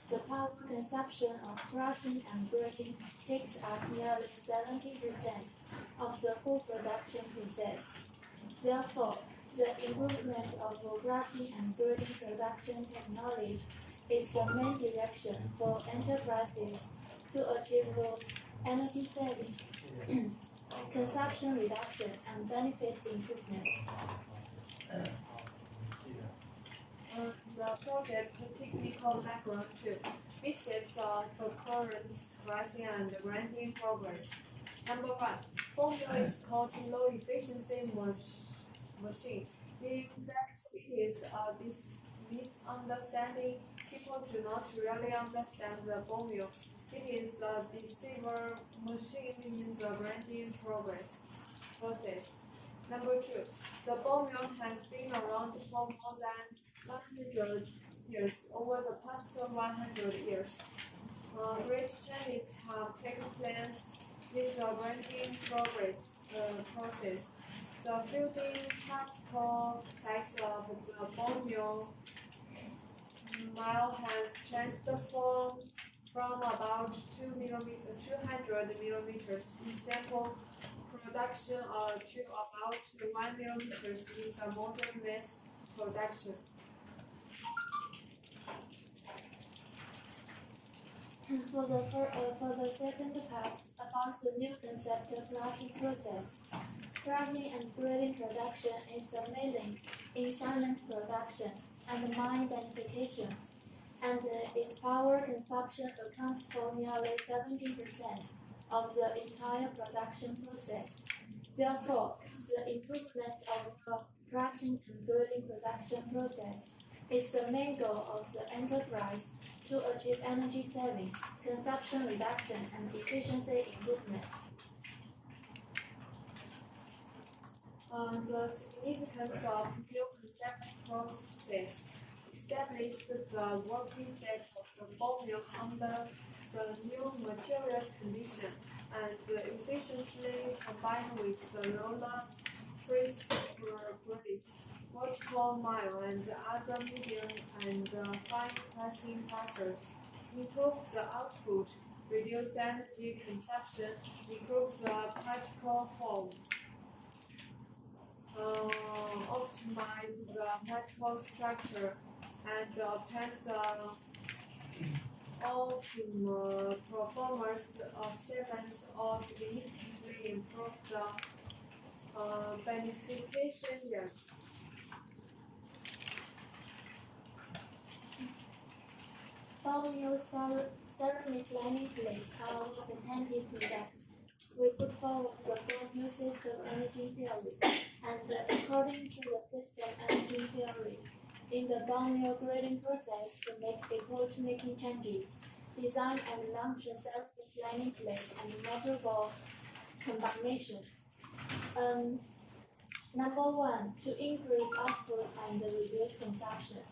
The power consumption of crushing and grading takes up nearly 70% of the whole production process. Therefore, the improvement of crushing and grading production technology is the main direction for enterprises to achieve energy saving, consumption reduction, and benefit improvement. The project technical background to mistakes of current pricing and granting progress. Number 1. Formula is called low efficiency machine. In fact, it is a misunderstanding. People do not really understand the formula. It is a deceiver machine in the granting process. Number 2. The formula has been around for more than 100 years. Over the past 100 years, great changes have taken place in the granting process. The building particle size of the formula mile has changed from about 200 millimeters in sample production to about 1 millimeters in the modern mass production. For the second part, about the new concept of crushing process. Crushing and grading production is the main link in silent production and mine beneficiation, and its power consumption accounts for nearly 70% of the entire production process. Therefore, the improvement of the crushing and grading production process is the main goal of the enterprise to achieve energy saving, consumption reduction, and efficiency improvement. The significance of new concept process established the working state of the formula under the new materials condition and efficiently combined with the roller press grades, vertical mile, and other medium and fine pressing presses, improve the output, reduce energy consumption, improve the particle form, optimize the particle structure, and obtain the optimal performance of cement or significantly improve the beneficiation yield. Bone ceramic lining plate are patented products. We put forward the bone system energy theory, and according to the system energy theory, in the bone grading process to make epoch-making changes, design and launch a ceramic lining plate and metal ball combination. Number 1, to increase output and reduce consumption.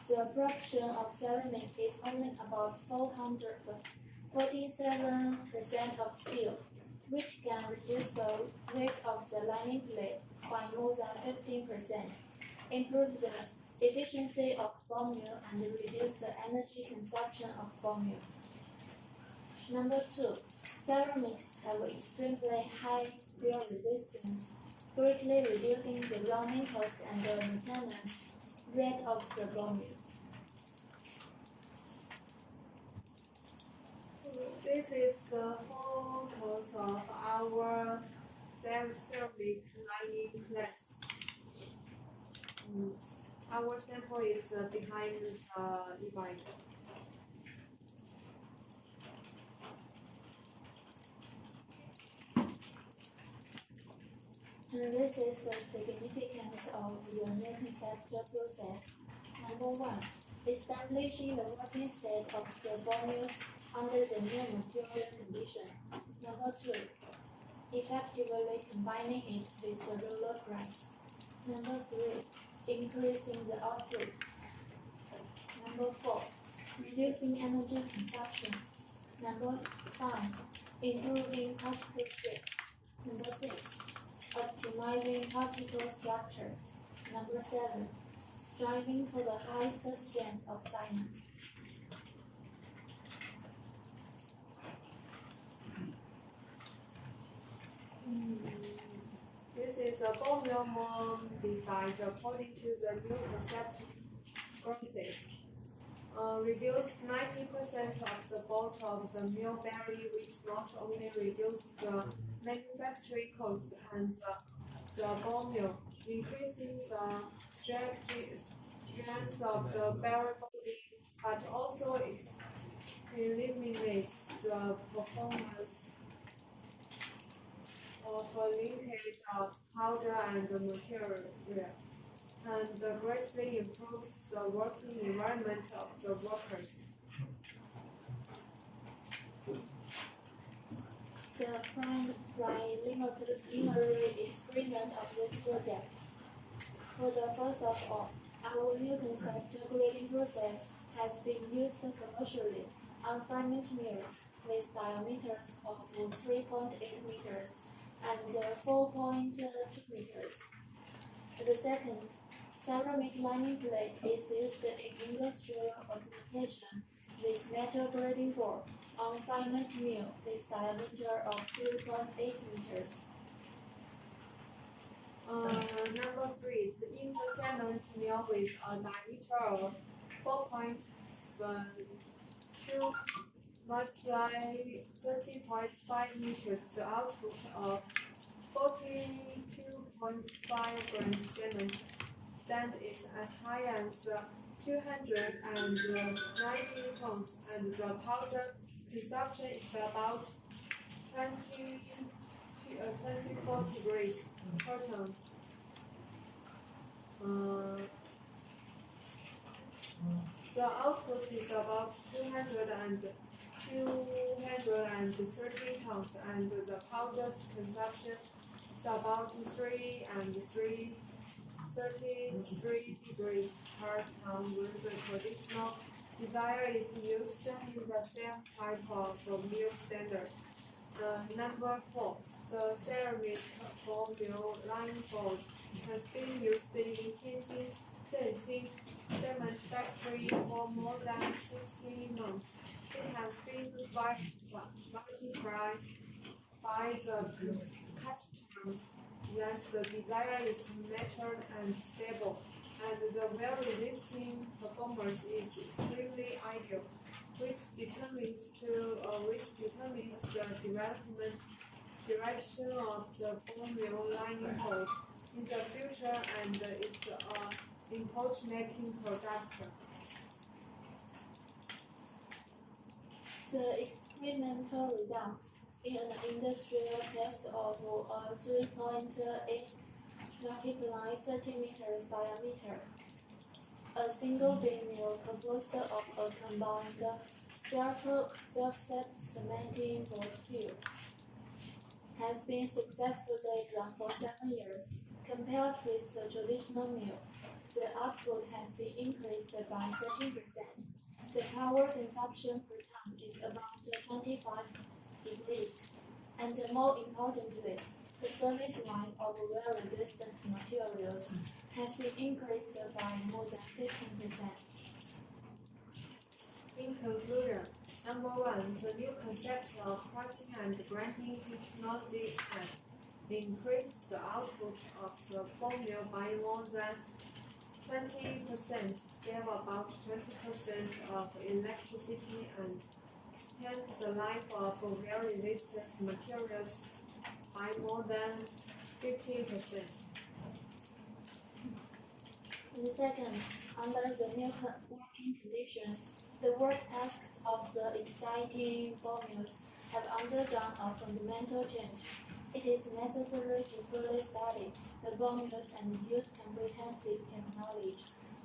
The production of ceramic is only about 447% of steel, which can reduce the weight of the lining plate by more than 15%, improve the efficiency of bone meal, and reduce the energy consumption of bone meal. Number 2, ceramics have extremely high wear resistance, greatly reducing the running cost and the maintenance rate of the bone meal. This is the focus of our ceramic lining plates. Our sample is behind the e-bike. And this is the significance of the new conceptual process. Number 1, establishing the working state of the volumes under the new material condition. Number 2, effectively combining it with the roller press. Number 3, increasing the output. Number 4, reducing energy consumption. Number 5, improving particle shape. Number 6, optimizing particle structure. Number 7, striving for the highest strength of cement. Is a bone meal modified according to the new concept process? Reduce 90% of the bulk of the meal berry, which not only reduce the manufacturing cost and the bone meal, increasing the strength of the berry body, but also eliminates the performance of a linkage of powder and material, and greatly improves the working environment of the workers. The preliminary experiment of this project. For the first of all, our new concept grading process has been used commercially on cement mills with diameters of 3.8 meters and 4.2 meters. The second, ceramic lining plate is used in industrial application with metal grading board on cement mill with diameter of 3.8 meters. Number three, in the cement mill with a diameter of 4.2 multiply 30.5 meters, the output of 42.5 grams cement stand is as high as 290 tons, and the powder consumption is about 24 degrees per ton. The output is about 230 tons, and the powder consumption is about 33 degrees per ton when the traditional desire is used in the same type of mill standard. Number four, the ceramic bone mill line board has been used in Tianjin Zhenxing cement factory for more than 60 months. It has been verified by the customer that the desire is matured and stable, and the wear-resisting performance is extremely ideal, which determines the development direction of the bone mill lining board in the future and its in pouch-making product. The experimental results in an industrial test of 3.8 multiply 30 meters diameter. A single beam mill composed of a combined self-set cementing board field has been successfully run for 7 years. Compared with the traditional mill, the output has been increased by 13%. The power consumption per ton is about 25 degrees, and more importantly, the service life of wear-resistant materials has been increased by more than 15%. In conclusion, number one, the new concept of pricing and granting technology has increased the output of the bone mill by more than 20%, save about 20% of electricity, and extend the life of wear-resistant materials by more than 50%. And second, under the new working conditions, the work tasks of the exciting bone mills have undergone a fundamental change. It is necessary to fully study the bone mills and use comprehensive technology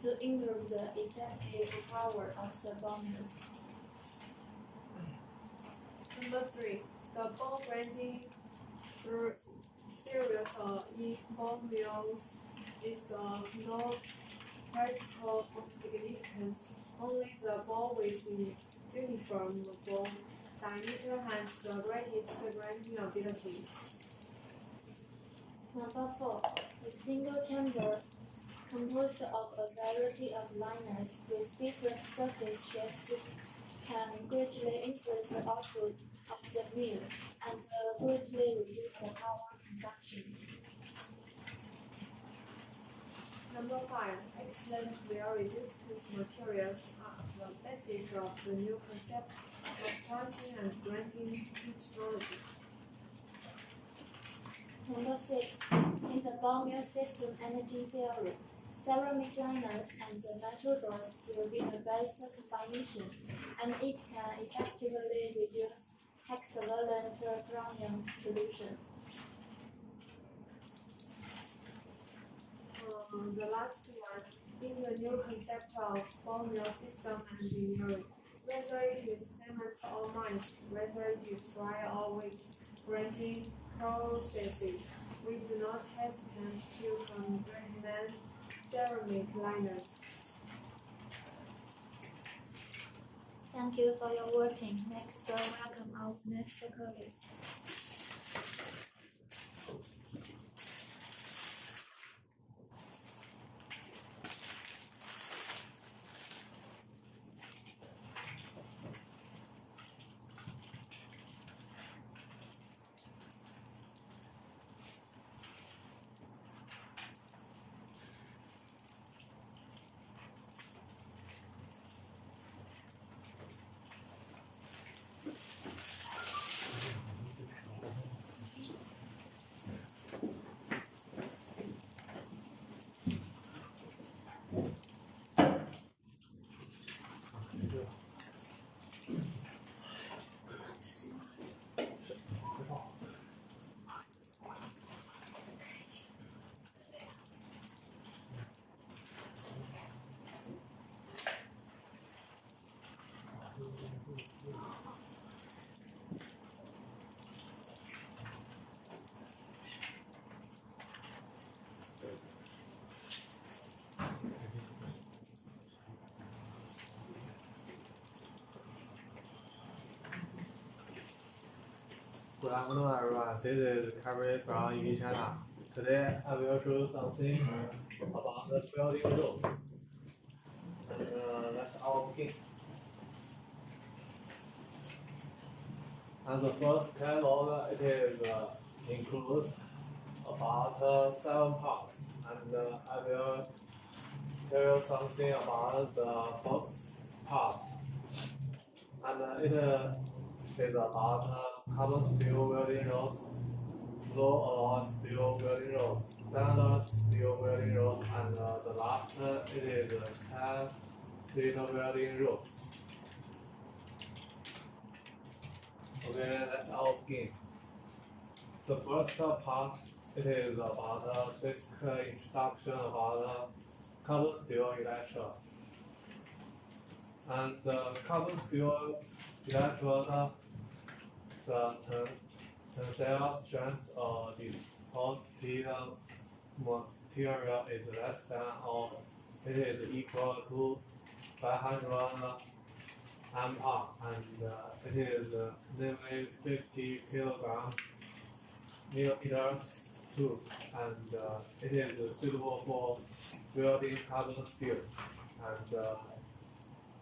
to improve the effective power of the bone mills. Number three, the bone grinding series in bone mills is of no practical significance. Only the ball with uniform bone diameter has the greatest grinding ability. Number four, a single chamber composed of a variety of liners with different surface shapes can greatly increase the output of the mill and greatly reduce the power consumption. Number 5. Excellent wear resistance materials are the basis of the new concept of pricing and branding technology. Number 6. In the ball mill system energy theory, ceramic liners and metal doors will be the best combination, and it can effectively reduce hexavalent chromium pollution. The last one, in the new concept of ball mill system engineering, whether it is cement or mines, whether it is dry or wet grinding processes, we do not hesitate to recommend ceramic liners. Thank you for your watching. Next, welcome our next colleague. Good afternoon, everyone. This is Carrie from EV China. Today, I will show something about the building rules. Let's all begin. And the first catalog, it is includes about 7 parts, and I will tell you something about the first part. And it is about carbon steel welding rods, low alloy steel welding rods, standard steel welding rods, and the last it is 10 liter welding rods. Okay, let's all begin. The first part, it is about basic introduction about carbon steel electrode. And the carbon steel electrode, the tensile strength of the positive material is less than or it is equal to 500 ampere, and it is namely 50 millimeters tube, and it is suitable for welding carbon steel, and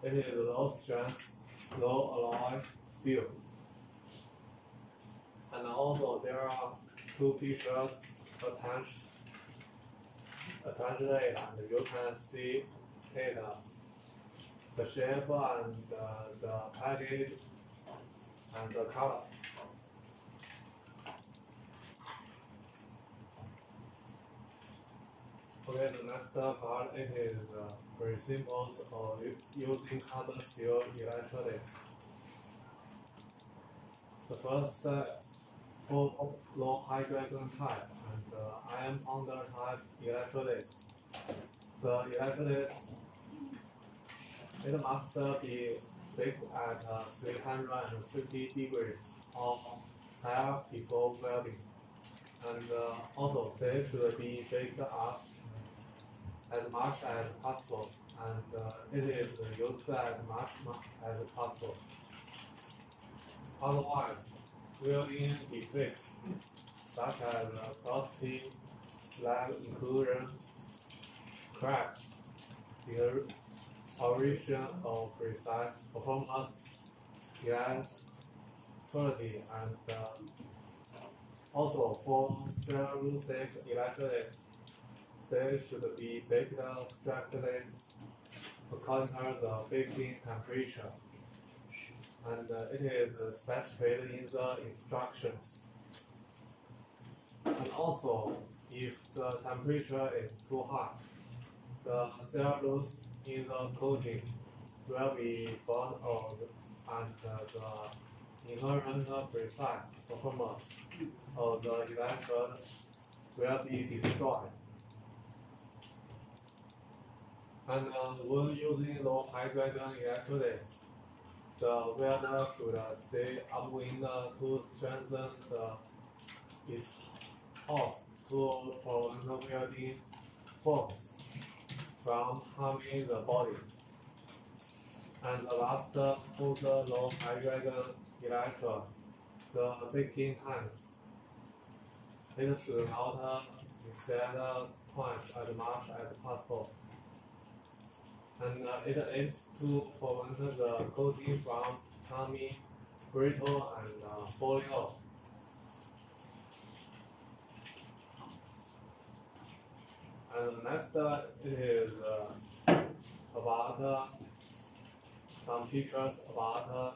it is low strength, low alloy steel. And also there are 2 pictures attached it, and you can see it, the shape and the package and the color. Okay, the next part, it is principles of using carbon steel electrolytes. The first for low hydrogen type and iron pounder type electrolytes. The electrolytes, it must be baked at 350 degrees or higher before welding, and also they should be baked as much as possible, and it is used as much as possible. Otherwise, welding defects such as porosity, slag inclusion, cracks, deterioration of precise performance, elasticity, and also for cellulosic electrolytes, they should be baked strictly according to the baking temperature, and it is specified in the instructions. And also, if the temperature is too high, the cellulose in the coating will be burned out, and the inherent precise performance of the electrode will be destroyed. And when using low hydrogen electrolytes, the welder should stay upwind to strengthen its house to prevent welding force from harming the body. And the last for the low hydrogen electrode, the baking times. It should not exceed twice as much as possible. And it aims to prevent the coating from becoming brittle and falling off. And next, it is about some pictures about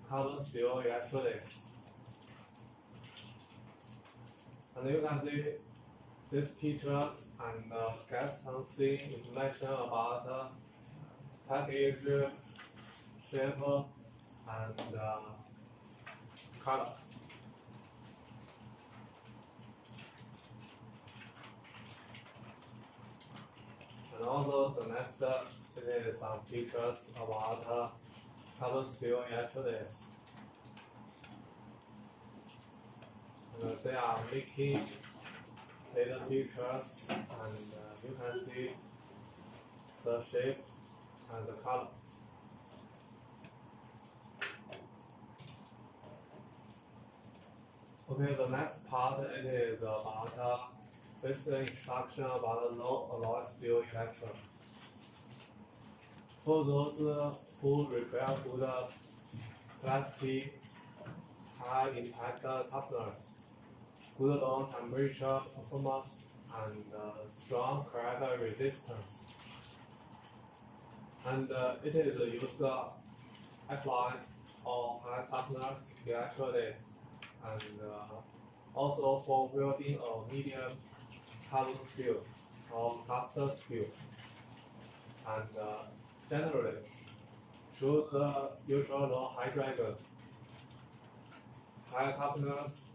carbon steel electrolytes. And you can see these pictures and get something information about package shape and color. And also the next it is some pictures about carbon steel electrolytes. And they are making little pictures, and you can see the shape and the color. Okay, the next part it is about basic instruction about low alloy steel electrode. For those who require good plastic, high impact toughness, good low temperature performance, and strong crack resistance. And it is used applied on high toughness electrolytes, and also for welding of medium carbon steel or cast steel. And generally, choose the usual low hydrogen, high toughness